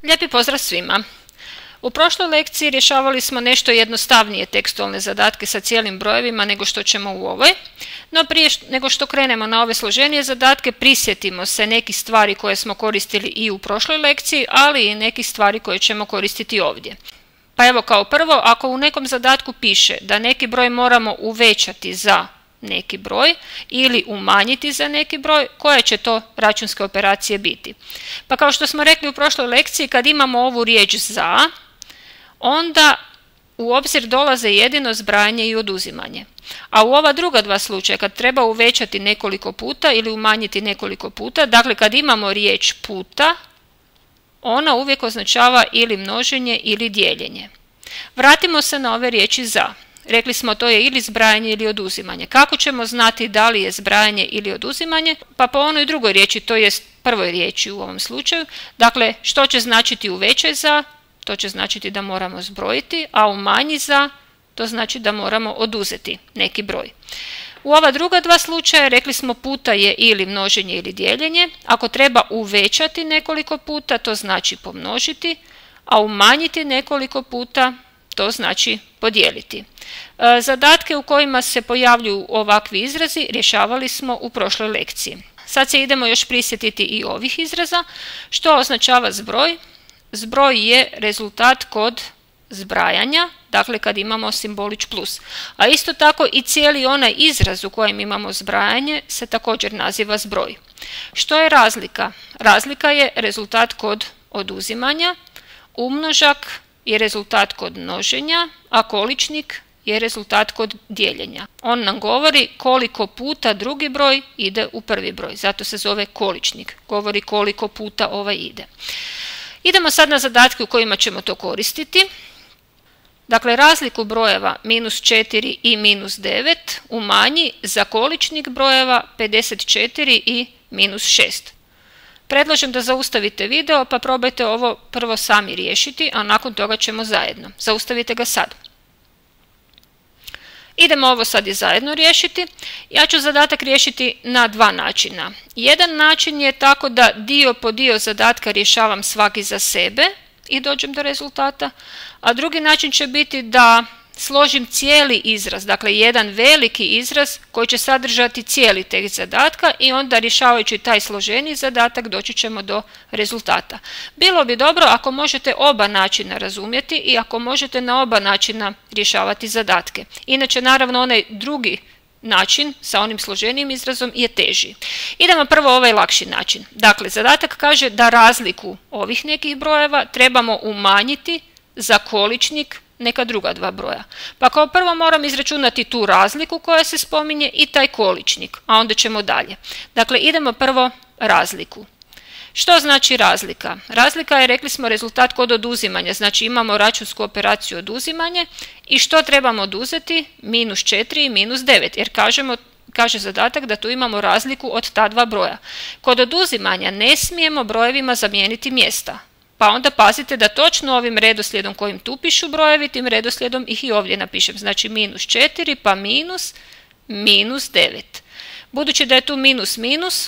Lijepi pozdrav svima! U prošloj lekciji rješavali smo nešto jednostavnije tekstualne zadatke sa cijelim brojevima nego što ćemo u ovoj, no prije nego što krenemo na ove složenije zadatke prisjetimo se nekih stvari koje smo koristili i u prošloj lekciji, ali i nekih stvari koje ćemo koristiti ovdje. Pa evo kao prvo, ako u nekom zadatku piše da neki broj moramo uvećati za neki broj ili umanjiti za neki broj, koje će to računske operacije biti? Pa kao što smo rekli u prošloj lekciji, kad imamo ovu riječ za, onda u obzir dolaze jedino zbrajanje i oduzimanje. A u ova druga dva slučaja, kad treba uvećati nekoliko puta ili umanjiti nekoliko puta, dakle kad imamo riječ puta, ona uvijek označava ili množenje ili dijeljenje. Vratimo se na ove riječi za. Rekli smo to je ili zbrajanje ili oduzimanje. Kako ćemo znati da li je zbrajanje ili oduzimanje? Pa po onoj drugoj riječi, to jest prvoj riječi u ovom slučaju. Dakle, što će značiti uvećaj za? To će značiti da moramo zbrojiti, a umanji za, to znači da moramo oduzeti neki broj. U ova druga dva slučaja rekli smo puta je ili množenje ili dijeljenje. Ako treba uvećati nekoliko puta, to znači pomnožiti, a umanjiti nekoliko puta, to znači podijeliti. Zadatke u kojima se pojavljuju ovakvi izrazi rješavali smo u prošloj lekciji. Sad se idemo još prisjetiti i ovih izraza. Što označava zbroj? Zbroj je rezultat kod zbrajanja, dakle kad imamo simbolić plus. A isto tako i cijeli onaj izraz u kojem imamo zbrajanje se također naziva zbroj. Što je razlika? Razlika je rezultat kod oduzimanja, umnožak je rezultat kod množenja, a količnik je rezultat kod dijeljenja. On nam govori koliko puta drugi broj ide u prvi broj, zato se zove količnik, govori koliko puta ovaj ide. Idemo sad na zadatke u kojima ćemo to koristiti. Dakle, razliku brojeva -4 i -9 umanji za količnik brojeva 54 i -6. Predlažem da zaustavite video pa probajte ovo prvo sami riješiti, a nakon toga ćemo zajedno. Zaustavite ga sad. Idemo ovo sad i zajedno riješiti. Ja ću zadatak riješiti na dva načina. Jedan način je tako da dio po dio zadatka rješavam svaki za sebe i dođem do rezultata, a drugi način će biti da složim cijeli izraz, dakle jedan veliki izraz koji će sadržati cijeli tekst zadatka i onda rješavajući taj složeni zadatak doći ćemo do rezultata. Bilo bi dobro ako možete oba načina razumjeti i ako možete na oba načina rješavati zadatke. Inače, naravno, onaj drugi način sa onim složenijim izrazom je teži. Idemo prvo ovaj lakši način. Dakle, zadatak kaže da razliku ovih nekih brojeva trebamo umanjiti za količnik neka druga dva broja. Pa kao prvo moram izračunati tu razliku koja se spominje i taj količnik, a onda ćemo dalje. Dakle, idemo prvo razliku. Što znači razlika? Razlika je, rekli smo, rezultat kod oduzimanja, znači imamo računsku operaciju oduzimanje i što trebamo oduzeti? -4 i -9, jer kaže zadatak da tu imamo razliku od ta dva broja. Kod oduzimanja ne smijemo brojevima zamijeniti mjesta. Pa onda pazite da točno ovim redoslijedom kojim tu pišu brojevi, tim redoslijedom ih i ovdje napišem. Znači -4 pa -9. Budući da je tu minus,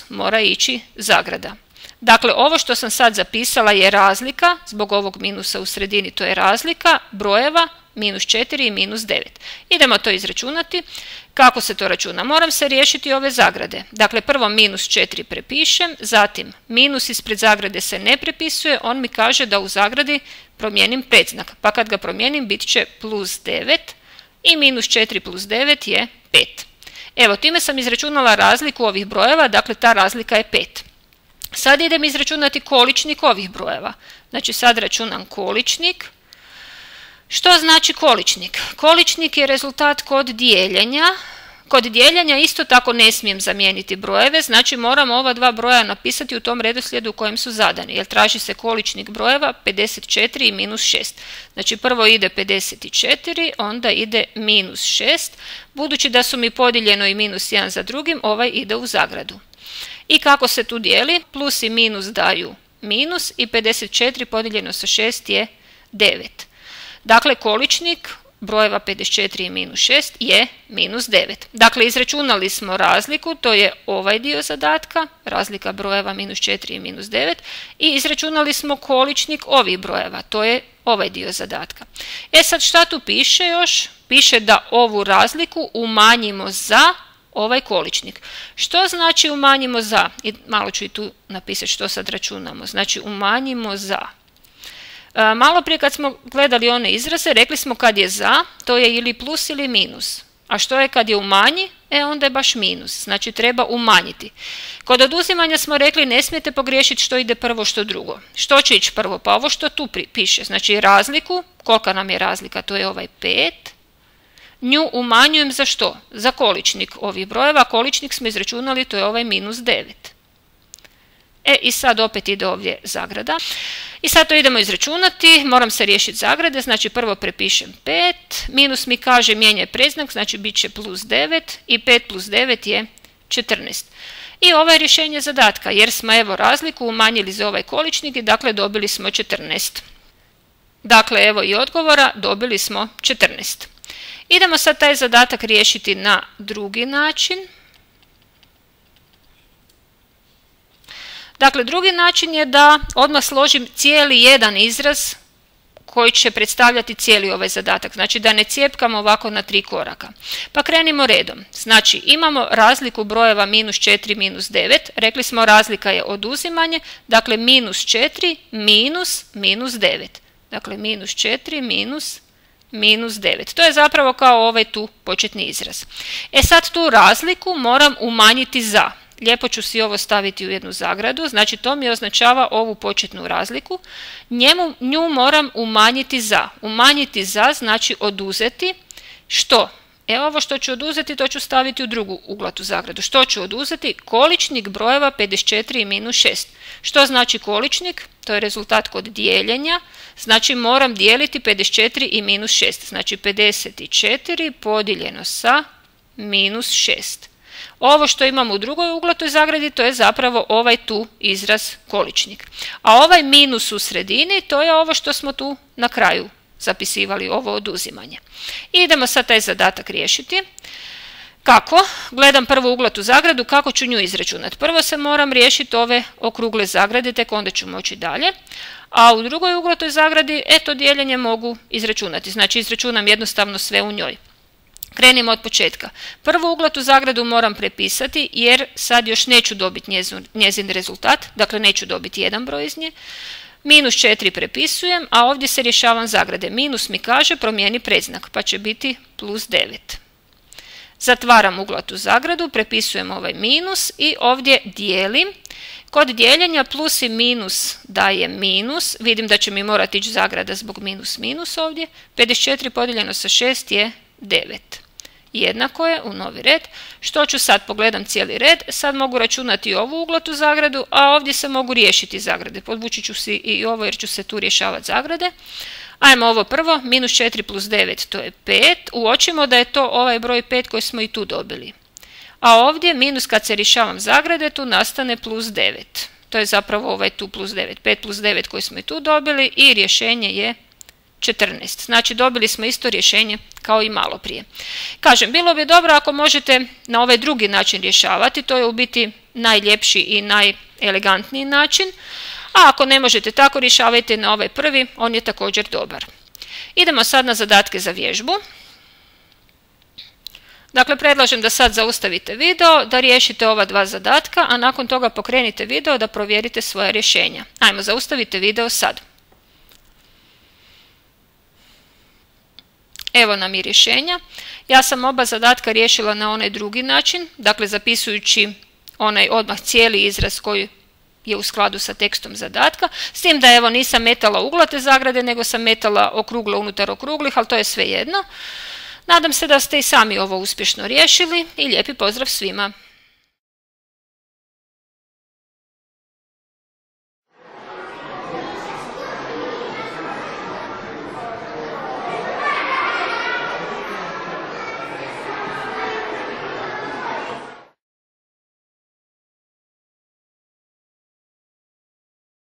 mora ići zagrada. Dakle, ovo što sam sad zapisala je razlika, zbog ovog minusa u sredini to je razlika brojeva -4 i -9. Idemo to izračunati. Kako se to računa? Moram se riješiti ove zagrade. Dakle, prvo -4 prepišem, zatim minus ispred zagrade se ne prepisuje, on mi kaže da u zagradi promijenim predznak. Pa kad ga promijenim bit će +9 i -4 + 9 je 5. Evo, time sam izračunala razliku ovih brojeva, dakle ta razlika je 5. Sad idem izračunati količnik ovih brojeva. Znači sad računam količnik. Što znači količnik? Količnik je rezultat kod dijeljenja. Kod dijeljenja isto tako ne smijem zamijeniti brojeve, znači moram ova dva broja napisati u tom redoslijedu u kojem su zadani, jer traži se količnik brojeva 54 i -6. Znači prvo ide 54, onda ide -6. Budući da su mi podijeljeno i -1 za drugim, ovaj ide u zagradu. I kako se tu dijeli? Plus i minus daju minus i 54 podijeljeno sa 6 je 9. Dakle, količnik brojeva 54 i minus 6 je minus 9. Dakle, izračunali smo razliku, to je ovaj dio zadatka, razlika brojeva minus 4 i minus 9, i izračunali smo količnik ovih brojeva, to je ovaj dio zadatka. E sad, šta tu piše još? Piše da ovu razliku umanjimo za ovaj količnik. Što znači umanjimo za? I malo ću i tu napisati što sad računamo. Znači, umanjimo za. Malo prije kad smo gledali one izraze, rekli smo kad je za, to je ili plus ili minus. A što je kad je umanji? Onda je baš minus. Znači, treba umanjiti. Kod oduzimanja smo rekli ne smijete pogriješiti što ide prvo, što drugo. Što će ići prvo? Pa ovo što tu piše. Znači, razliku, kolika nam je razlika? To je ovaj 5. Nju umanjujem za što? Za količnik ovih brojeva. Količnik smo izračunali, to je ovaj minus 9. I sad opet ide ovdje zagrada. I sad to idemo izračunati, moram se riješiti zagrade, znači prvo prepišem 5, minus mi kaže mijenjaj predznak, znači bit će plus 9 i 5 plus 9 je 14. I ovo je rješenje zadatka, jer smo evo razliku umanjili za ovaj količnik i dakle dobili smo 14. Dakle, evo i odgovora, dobili smo 14. Idemo sad taj zadatak riješiti na drugi način. Dakle, drugi način je da odmah složim cijeli jedan izraz koji će predstavljati cijeli ovaj zadatak. Znači da ne cijepkamo ovako na 3 koraka. Pa krenimo redom. Znači imamo razliku brojeva minus 4, minus 9. Rekli smo razlika je oduzimanje. Dakle, minus 4 minus minus 9. Dakle, minus 4 minus 9. To je zapravo kao ovaj tu početni izraz. Sad tu razliku moram umanjiti za. Lijepo ću si ovo staviti u jednu zagradu, znači to mi označava ovu početnu razliku. Nju moram umanjiti za. Umanjiti za znači oduzeti što? Ovo što ću oduzeti to ću staviti u drugu uglatu zagradu. Što ću oduzeti? Količnik brojeva 54 i minus 6. Što znači količnik? To je rezultat kod dijeljenja. Znači moram dijeliti 54 i minus 6. Znači 54 podijeljeno sa minus 6. Ovo što imamo u drugoj uglatoj zagradi, to je zapravo ovaj tu izraz količnik. A ovaj minus u sredini, to je ovo što smo tu na kraju zapisivali, ovo oduzimanje. I idemo sad taj zadatak riješiti. Kako? Gledam prvo uglatu zagradu, kako ću nju izračunati? Prvo se moram riješiti ove okrugle zagrade, tek onda ću moći dalje. A u drugoj uglatoj zagradi, to dijeljenje mogu izračunati. Znači izračunam jednostavno sve u njoj. Krenimo od početka. Prvu uglatu zagradu moram prepisati jer sad još neću dobiti njezin rezultat, dakle neću dobiti jedan broj iz nje. Minus 4 prepisujem, a ovdje se rješavam zagrade. Minus mi kaže promijeni predznak, pa će biti plus 9. Zatvaram uglatu zagradu, prepisujem ovaj minus i ovdje dijelim. Kod dijeljenja plus i minus daje minus, vidim da će mi morati ići zagrada zbog minus ovdje. 54 podijeljeno sa 6 je 9. Jednako je u novi red. Što ću sad? Pogledam cijeli red. Sad mogu računati ovu uglatu zagradu, a ovdje se mogu riješiti zagrade. Podvući ću si i ovo jer ću se tu rješavati zagrade. Ajmo ovo prvo. Minus 4 plus 9 to je 5. Uočimo da je to ovaj broj 5 koji smo i tu dobili. A ovdje minus kad se rješavam zagrade tu nastane plus 9. To je zapravo ovaj tu plus 9. 5 plus 9 koji smo i tu dobili i rješenje je 14. Znači dobili smo isto rješenje kao i malo prije. Kažem, bilo bi dobro ako možete na ovaj drugi način rješavati, to je u biti najljepši i najelegantniji način, a ako ne možete tako rješavajte na ovaj prvi, on je također dobar. Idemo sad na zadatke za vježbu. Dakle, predlažem da sad zaustavite video, da riješite ova dva zadatka, a nakon toga pokrenite video da provjerite svoje rješenja. Ajmo, zaustavite video sad. Evo nam i rješenja. Ja sam oba zadatka riješila na onaj drugi način, dakle zapisujući onaj odmah cijeli izraz koji je u skladu sa tekstom zadatka, s tim da evo nisam metala uglate zagrade, nego sam metala okrugle unutar okruglih, ali to je svejedno. Nadam se da ste i sami ovo uspješno riješili i lijepi pozdrav svima!